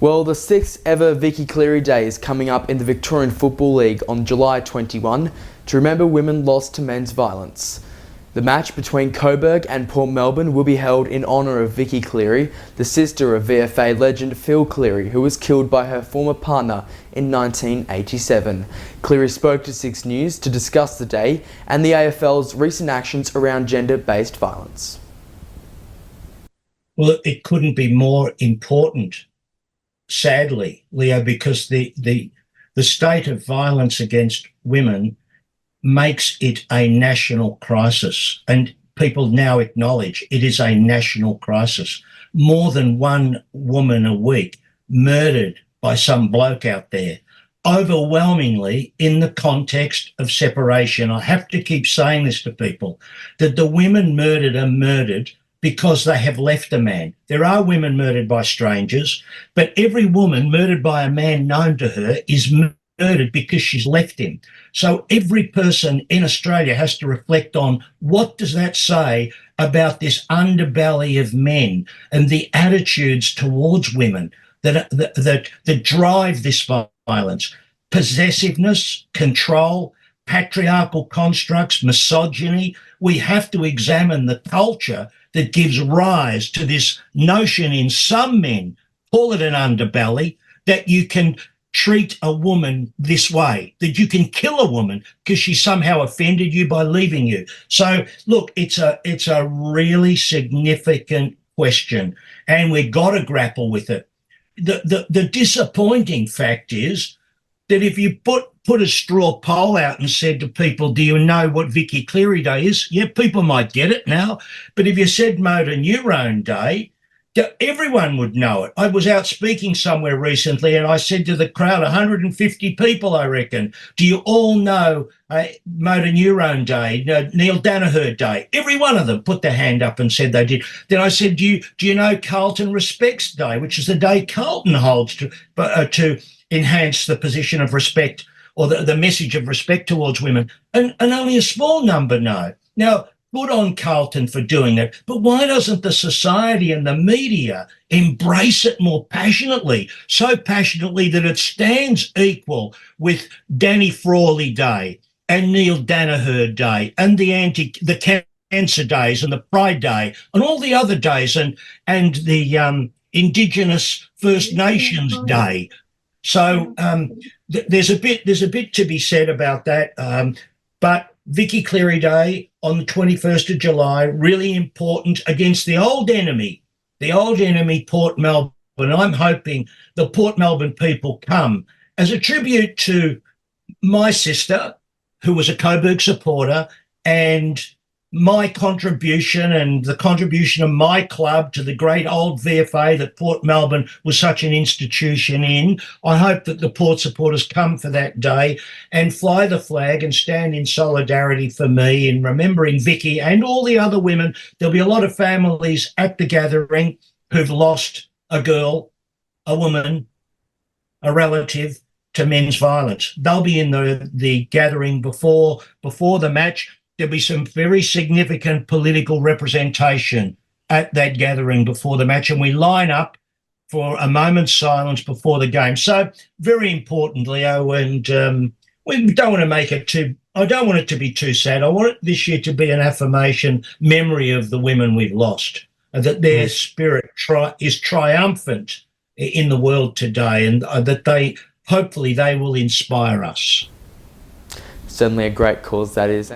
Well, the 6th ever Vicki Cleary Day is coming up in the Victorian Football League on July 21 to remember women lost to men's violence. The match between Coburg and Port Melbourne will be held in honour of Vicki Cleary, the sister of VFA legend Phil Cleary, who was killed by her former partner in 1987. Cleary spoke to 6 News to discuss the day and the AFL's recent actions around gender-based violence. Well, it couldn't be more important, sadly, Leo, because the state of violence against women makes it a national crisis, and people now acknowledge it is a national crisis. More than one woman a week murdered by some bloke out there, overwhelmingly in the context of separation. I have to keep saying this to people, that the women murdered are murdered because they have left a man. There are women murdered by strangers, but every woman murdered by a man known to her is murdered because she's left him. So every person in Australia has to reflect on what does that say about this underbelly of men and the attitudes towards women that drive this violence. Possessiveness, control, patriarchal constructs, misogyny. We have to examine the culture that gives rise to this notion in some men, call it an underbelly, that you can treat a woman this way, that you can kill a woman because she somehow offended you by leaving you. So, look, it's a really significant question, and we've got to grapple with it. The disappointing fact is that if you put a straw poll out and said to people, do you know what Vicki Cleary Day is? Yeah, people might get it now. But if you said Motor Neurone Day, everyone would know it. I was out speaking somewhere recently and I said to the crowd, 150 people, I reckon, do you all know Motor Neurone Day, Neil Danaher Day? Every one of them put their hand up and said they did. Then I said, do you know Carlton Respects Day, which is the day Carlton holds to enhance the position of respect or the message of respect towards women, and only a small number know. Now, good on Carlton for doing it, but why doesn't the society and the media embrace it more passionately, so passionately that it stands equal with Danny Frawley Day and Neil Danaher Day and the Cancer Days and the Pride Day and all the other days and the Indigenous First Nations Day? So there's a bit to be said about that. But Vicki Cleary Day on the 21st of July, really important against the old enemy, Port Melbourne. I'm hoping the Port Melbourne people come as a tribute to my sister, who was a Coburg supporter, and my contribution and the contribution of my club to the great old VFA that Port Melbourne was such an institution in. I hope that the Port supporters come for that day and fly the flag and stand in solidarity for me in remembering Vicki and all the other women. There'll be a lot of families at the gathering who've lost a girl, a woman, a relative to men's violence. They'll be in the gathering before the match. There'll be some very significant political representation at that gathering before the match, and we line up for a moment's silence before the game. So very important, Leo, and we don't want to make it I don't want it to be too sad. I want it this year to be an affirmation, memory of the women we've lost, that their spirit is triumphant in the world today, and that hopefully they will inspire us. Certainly a great cause that is.